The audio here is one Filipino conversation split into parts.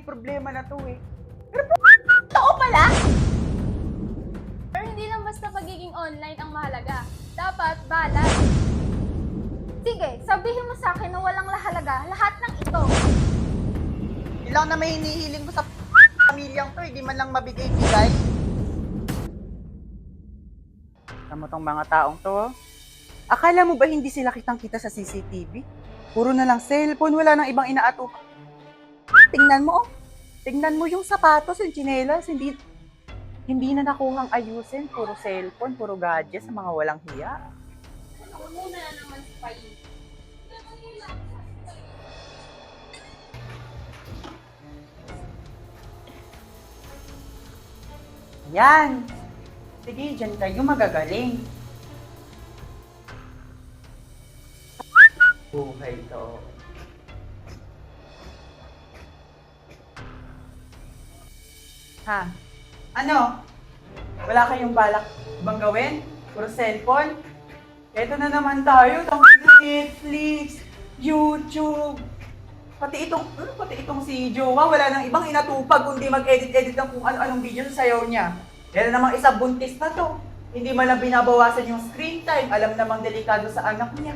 yung problema na to eh. Totoo pala! Pero hindi lang basta pagiging online ang mahalaga. Dapat balance. Sige, sabihin mo sa akin na walang lahalaga lahat ng ito. Ilang na may hinihiling mo sa pamilyang to, hindi man lang mabigay-bigay. Alam mo tong mga taong to, oh. Akala mo ba hindi sila kitang-kita sa CCTV? Puro na lang cellphone, wala nang ibang inaatupa. Tingnan mo, oh. Tingnan mo yung sapatos, yung tsinelas, hindi na nakuhang ayusin. Puro cellphone, puro gadget sa mga walang hiya. Ako muna naman si Pai. Yan. Sige, dyan kayo magagaling. Buhay to. Ha? Ano? Wala kayong balak bang gawin? Puro cellphone? Eto na naman tayo. Netflix, YouTube. Pati itong si Jowa, wala nang ibang inatupag kundi mag-edit-edit ng kung ano-anong video sa sayaw niya. Yan namang isa buntis na to. Hindi man lang binabawasan yung screen time. Alam namang delikado sa anak niya.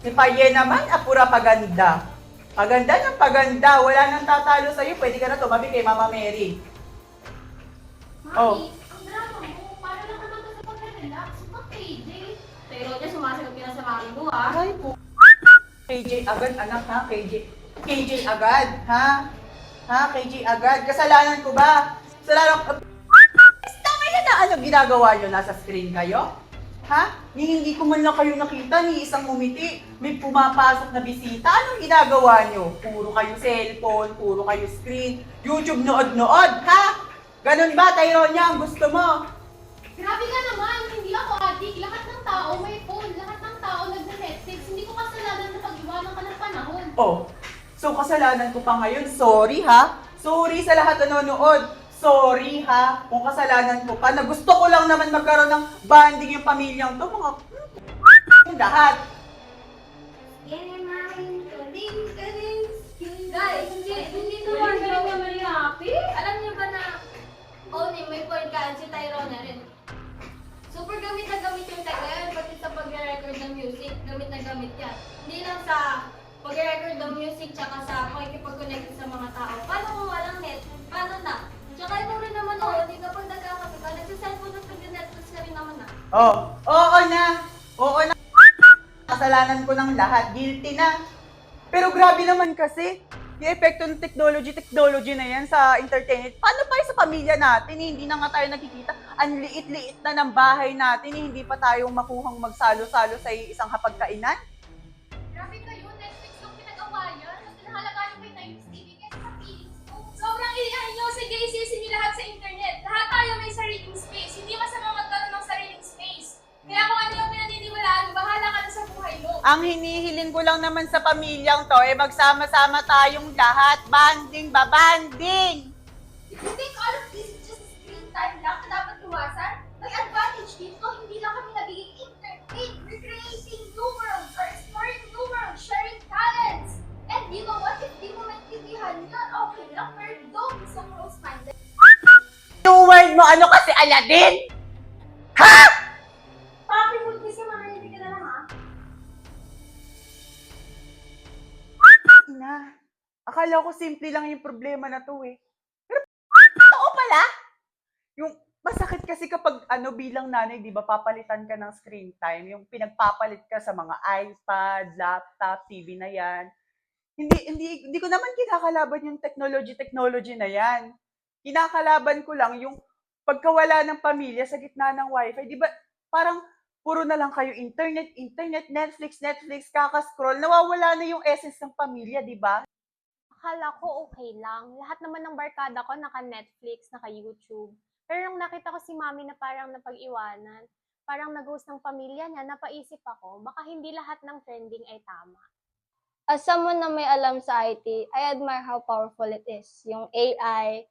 Si Paye naman, apura paganda. Paganda ng paganda. Wala nang tatalo sa'yo. Pwede ka na tumabi kay Mama Mary. Mami, Oh. ang drama mo. Para lang naman ito sa pag-relax. Ba't KJ? Pero niya sumasagot ka na sa mami mo ah. Ay po. KJ agad, anak ha? KJ agad, ha? Ha? KJ agad. Kasalanan ko ba? Kasalanan ko. Tama na ano ginagawa nyo? Nasa screen kayo? Ha? Hindi ko man lang kayo nakita, ni isang umiti. May pumapasok na bisita. Anong ginagawa nyo? Puro kayo cellphone, puro kayo screen. YouTube nood-nood, ha? Ganun ba, Tyronia, ang gusto mo? Grabe ka naman. Hindi ako addict. Lahat ng tao may phone. Lahat ng tao nagna-Netflix. Hindi ko kasalanan na pag-iwanan ka ng panahon. Oh, so kasalanan ko pa ngayon. Sorry ha. Sorry sa lahat na nanonood. Sorry ha. Kung kasalanan ko pa, na gusto ko lang naman magkaroon ng banding yung pamilyang to. Mga lahat. Guys, hindi to magaling na may happy. Alam niyo ba na may point ka si Tyrone na rin. Super gamit na gamit yung tag yan, pati sa pag-record ng music, gamit na gamit yan. Hindi lang sa pag-record ng music, tsaka sa pakikipag-connect sa mga tao. Paano kung walang net? Paano na? Tsaka ito rin naman, hindi kapag nagkakapit ka, nagsiselfone at nag-Netflix ka rin naman na. Oh, oo na. Oo na. Kasalanan ko ng lahat. Guilty na. Pero grabe naman kasi. Yung epekto ng technology na yan sa entertainment. Paano pa sa pamilya natin? Hindi na nga tayo nakikita. Ang liit-liit na ng bahay natin. Hindi pa tayo makuhang magsalo-salo sa isang hapagkainan. Grabe kayo, Netflix yung pinag-awayan. Mas pinahalaga nyo kay Times TV kaysa sa feelings ko. Sobrang ilihan nyo, sige isisi niyo lahat sa internet. Lahat tayo may sariling space. Hindi masama magkaroon ng sariling space. Kaya kung ano yung pinaniniwalaan, bahala ka na sa buhay mo. Ang hinihiling ko lang naman sa pamilyang to, magsama-sama tayong lahat. Banding, babanding! You think all of this is just screen time lang na dapat iwasan? May advantage dito, hindi lang kami nagiging entertained. We're creating new worlds or exploring new worlds, sharing talents. And you know what? If di mo maintindihan yun, okay lang. Pero don't be so close-minded. Yung word mo, ano kasi Aladdin? Ha? Papi, buntis ka, mamarinig ka na lang ha. Ina, akala ko simple lang yung problema na to eh. Pero totoo pala. Yung masakit kasi kapag bilang nanay, di ba, papalitan ka ng screen time. Yung pinagpapalit ka sa mga iPad, laptop, TV na yan. Hindi ko naman kinakalaban yung technology na yan. Kinakalaban ko lang yung pagkawala ng pamilya sa gitna ng wifi. Di ba, parang puro na lang kayo internet, Netflix, kaka-scroll. Nawawala na yung essence ng pamilya, di ba? Akala ko okay lang. Lahat naman ng barkada ko naka-Netflix, naka-YouTube. Pero nung nakita ko si mami na parang napag-iwanan, parang nag-host ng pamilya niya, napaisip ako, baka hindi lahat ng trending ay tama. As someone na may alam sa IT, I admire how powerful it is. Yung AI,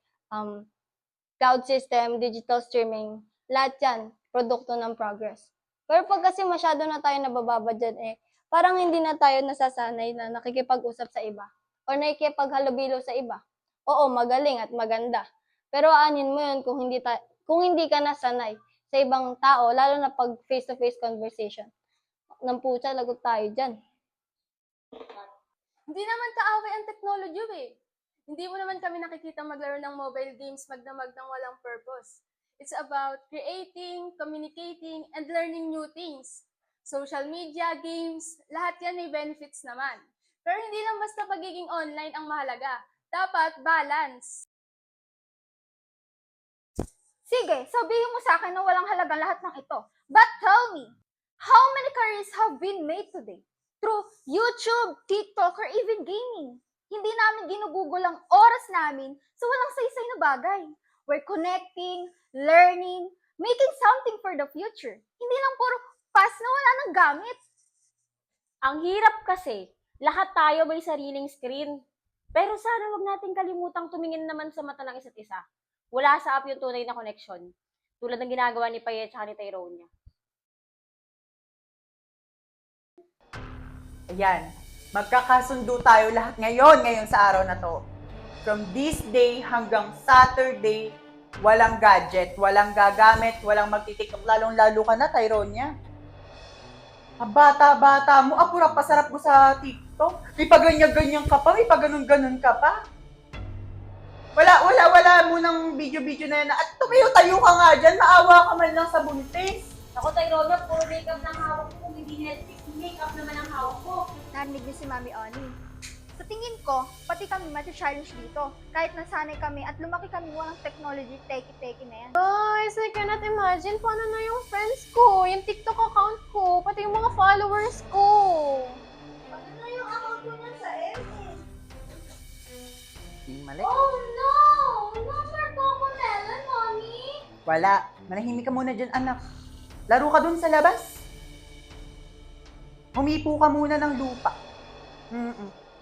cloud system, digital streaming, lahat yan, produkto ng progress. Pero pag kasi masyado na tayo nabababa dyan, parang hindi na tayo nasasanay na nakikipag-usap sa iba or nakikipaghalubilo sa iba. Oo, magaling at maganda. Pero aanin mo yun kung hindi ka nasanay sa ibang tao, lalo na pag face-to-face conversation. Nang putya, lagot tayo dyan. Hindi naman kaaway ang technology eh. Hindi mo naman kami nakikita maglaro ng mobile games magdamag ng walang purpose. It's about creating, communicating, and learning new things. Social media, games, lahat yan may benefits naman. Pero hindi lang basta pagiging online ang mahalaga. Dapat balance. Sige, sabihin mo sa akin na walang halaga lahat ng ito. But tell me, how many careers have been made today? Through YouTube, TikTok, or even gaming. Hindi namin ginugugol ang oras namin sa walang saysay na bagay. We're connecting, learning, making something for the future. Hindi lang puro pass na wala nang gamit. Ang hirap kasi, lahat tayo may sariling screen. Pero sana wag natin kalimutang tumingin naman sa mata ng isa't isa. Wala sa app yung tunay na connection. Tulad ng ginagawa ni Payet at ni Tyronia. Ayan, magkakasundo tayo lahat ngayon sa araw na to. From this day hanggang Saturday, walang gadget, walang gagamit, walang magtitiktok, lalong-lalo ka na, Tyronia. Ang bata-bata mo, pura pasarap mo sa TikTok. May paganyan-ganyan ka pa, may paganon-ganon ka pa. Wala mo ng video-video na yan. At tumayo-tayo ka nga dyan, maawa ka man lang sa buntis. Ako, Tyronia, puro makeup ng hawak ko. Kung hindi Netflix, makeup naman ang hawak ko. Narinig niyo si Mami Oni. Sa tingin ko, pati kami mati-challenge dito. Kahit nasanay kami at lumaki kami walang technology, teki-teki na yan. Guys, I cannot imagine paano na yung friends ko, yung TikTok account ko, pati yung mga followers ko. Ano na yung account ko niyan sa MS? Mali. Oh no! Number Coco Melon, Mommy! Wala. Manahimik ka muna dyan, anak. Laro ka dun sa labas. Humipo ka muna ng lupa.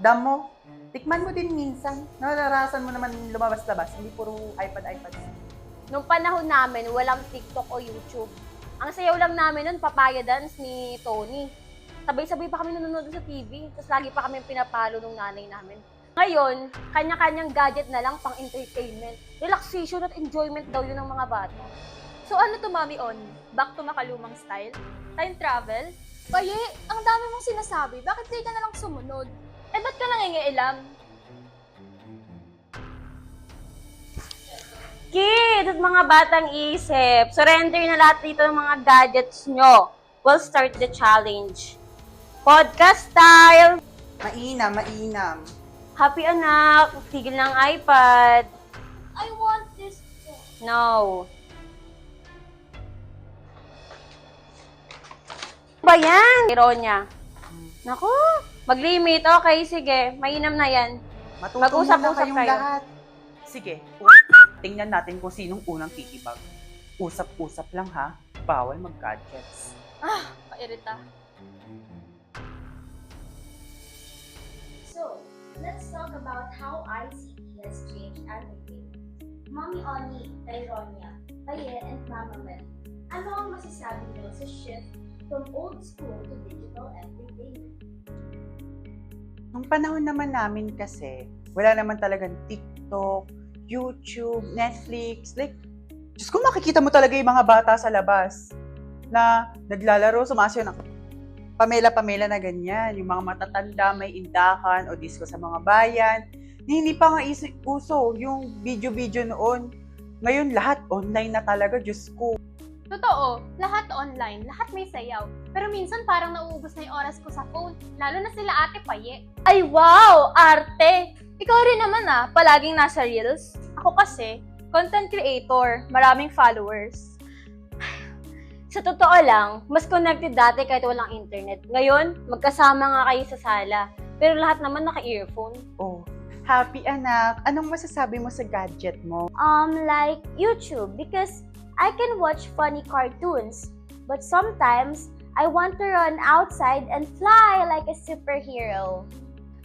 Damo. Tikman mo din minsan. Nararasan mo naman lumabas-labas. Hindi puro iPad. Nung panahon namin, walang TikTok o YouTube. Ang sayaw lang namin nun, papaya dance ni Tony. Sabay-sabay pa kami nanonood sa TV. Tapos lagi pa kami pinapalo ng nanay namin. Ngayon, kanya-kanyang gadget na lang pang entertainment. Relaxation at enjoyment daw yun ng mga bata. So ano to, Mami On? Back to makalumang style? Time travel? Paye, ang dami mong sinasabi. Bakit di ka na lang sumunod? Eh, ba't ka nangingialam? Kids at mga batang isip, surrender na lahat dito ng mga gadgets nyo. We'll start the challenge. Podcast style! Mainam. Happy anak, tigil ng iPad. I want this one. No. Ba yan? Ironya. Naku, mag-limit. Okay, sige. Mainam na yan. Matuto Mag-usap-usap muna kayong kayo. lahat. Sige. Tingnan natin kung sinong unang titibag. Usap-usap lang ha. Bawal mag-gadgets. Pairita. So, let's talk about how ICT has changed everything. Mommy Oni, Tyronia, Paye, and Mama Mel, ano ang masasabi niyo sa shift from old school to digital entertainment? Nung panahon naman namin kasi, wala naman talagang TikTok, YouTube, Netflix. Like, Diyos ko, makikita mo talaga yung mga bata sa labas na naglalaro, sumasayaw ng pamela-pamela na ganyan. Yung mga matatanda, may indakan o disco sa mga bayan. Hindi pa nga uso yung video-video noon. Ngayon, lahat online na talaga, Diyos ko. Totoo, lahat online, lahat may sayaw. Pero minsan parang nauubos na yung oras ko sa phone, lalo na sila Ate Paye. Ay, wow! Arte! Ikaw rin naman palaging nasa Reels. Ako kasi, content creator, maraming followers. Sa totoo lang, mas connected dati kahit walang internet. Ngayon, magkasama nga kayo sa sala. Pero lahat naman naka-earphone. Oh, happy anak. Anong masasabi mo sa gadget mo? Like YouTube, because I can watch funny cartoons, but sometimes I want to run outside and fly like a superhero.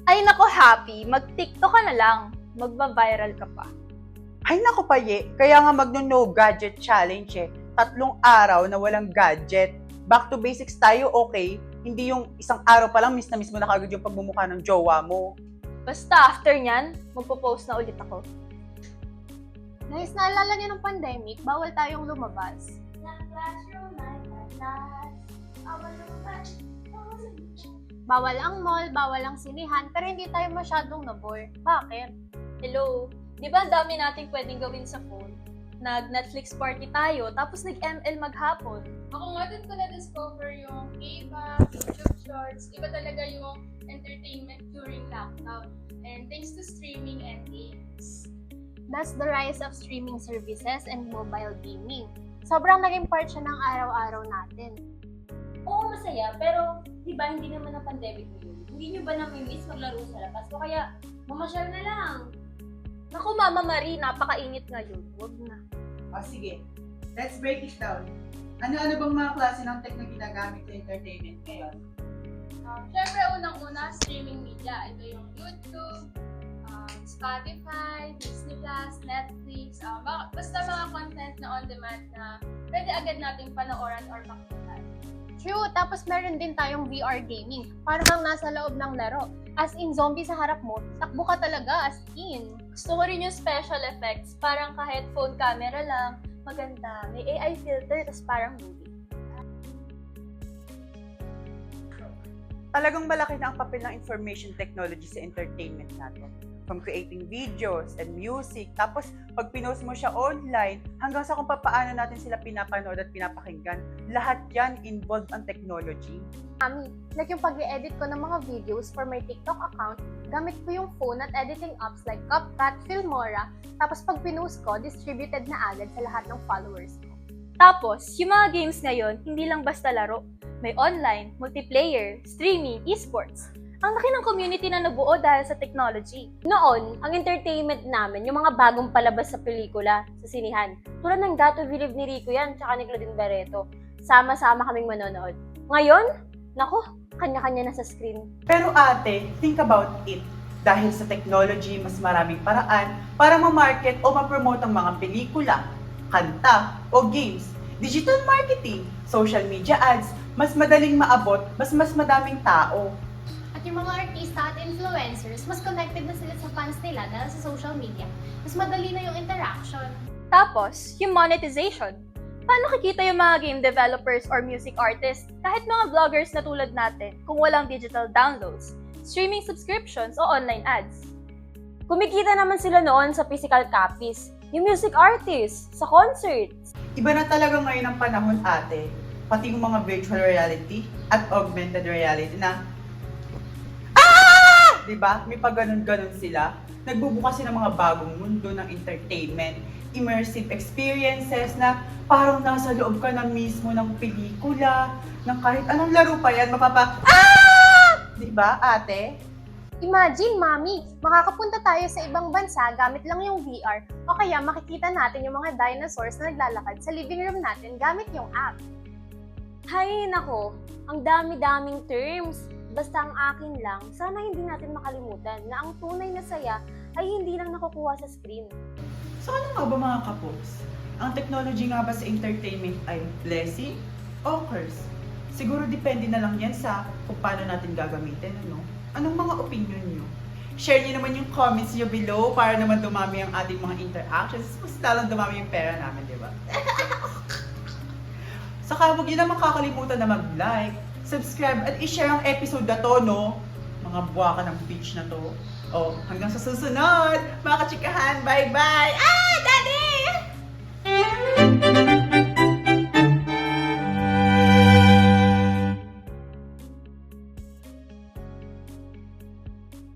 Ay, nako, Happy. Mag-TikTok ka na lang. Magba-viral ka pa. Ay nako Paye, kaya nga magno-no gadget challenge eh. 3 araw na walang gadget. Back to basics tayo, okay? Hindi yung isang araw pa lang, miss na miss mo na kagad yung pagmumukha ng jowa mo. Basta after nyan, magpo-post na ulit ako. Guys, naalala niyo ng pandemic, bawal tayong lumabas. Bawal ang mall, bawal ang sinihan, pero hindi tayo masyadong nabore. Bakit? Hello, di ba ang dami nating pwedeng gawin sa phone? Nag-Netflix party tayo, tapos nag-ML maghapon. Ako nga din ko na-discover yung K-pop, YouTube Shorts. Iba talaga yung entertainment during lockdown. And thanks to streaming and games. That's the rise of streaming services and mobile gaming. Sobrang naging part siya ng araw-araw natin. Oo, masaya, pero di ba hindi naman ang pandemic yun? Hindi nyo ba nami-miss maglaro sa labas? O kaya, mamasyal na lang. Naku, Mama Marie, napakainit ngayon. Huwag na. O sige, let's break it down. Ano-ano bang mga klase ng tech na ginagamit sa entertainment ngayon? Siyempre, unang-una, streaming media. Ito yung YouTube, Spotify, Disney+, Netflix, basta mga content na on-demand na pwede agad nating panoorin or pakinggan. True, tapos meron din tayong VR gaming. Parang kang nasa loob ng laro. As in, zombie sa harap mo, takbo ka talaga as in. Gusto ko rin yung special effects. Parang kahit phone camera lang, maganda. May AI filter, tas parang movie. Talagang malaki na ang papel ng information technology sa entertainment natin. From creating videos and music, tapos pag pinost mo siya online, hanggang sa kung paano natin sila pinapanood at pinapakinggan, lahat yan involved ang technology. Mami, like yung pag-edit ko ng mga videos for my TikTok account, gamit ko yung phone at editing apps like CapCut, Filmora, tapos pag pinost ko, distributed na agad sa lahat ng followers ko. Tapos, yung mga games ngayon, hindi lang basta laro. May online, multiplayer, streaming, esports. Ang laki ng community na nabuo dahil sa technology. Noon, ang entertainment namin, yung mga bagong palabas sa pelikula, sa sinihan. Tulad ng Gato Believe ni Rico yan, tsaka ni Claudine Barreto. Sama-sama kaming manonood. Ngayon, nako, kanya-kanya na sa screen. Pero ate, think about it. Dahil sa technology, mas maraming paraan para ma-market o ma-promote ang mga pelikula, kanta, o games. Digital marketing, social media ads, mas madaling maabot, mas madaming tao. At yung mga artista at influencers, mas connected na sila sa fans nila dahil sa social media. Mas madali na yung interaction. Tapos, yung monetization. Paano kikita yung mga game developers or music artists, kahit mga vloggers na tulad natin, kung walang digital downloads, streaming subscriptions, o online ads? Kumikita naman sila noon sa physical copies, yung music artists, sa concerts. Iba na talaga ngayon ang panahon ate, pati yung mga virtual reality at augmented reality na diba? May pag-ganon-ganon sila. Nagbubukas sila ng mga bagong mundo ng entertainment, immersive experiences na parang nasa loob ka na mismo ng pelikula, ng kahit anong laro pa yan, Diba, ate? Imagine, Mami, makakapunta tayo sa ibang bansa gamit lang yung VR o kaya makikita natin yung mga dinosaurs na naglalakad sa living room natin gamit yung app. Hay nako, ang dami-daming terms. Basta ang akin lang, sana hindi natin makalimutan na ang tunay na saya ay hindi lang nakukuha sa screen. So ano nga ba mga kapoks? Ang technology nga ba sa entertainment ay blessing o curse? Siguro depende na lang yan sa kung paano natin gagamitin, ano? Anong mga opinion nyo? Share nyo naman yung comments nyo below para naman dumami ang ating mga interactions. Mas lalong dumami yung pera namin, di ba? Saka huwag nyo naman kakalimutan na mag-like, subscribe, at i-share ang episode na to, no? Mga buwaka ng pitch na to. O, hanggang sa susunod, mga kachikahan, bye-bye!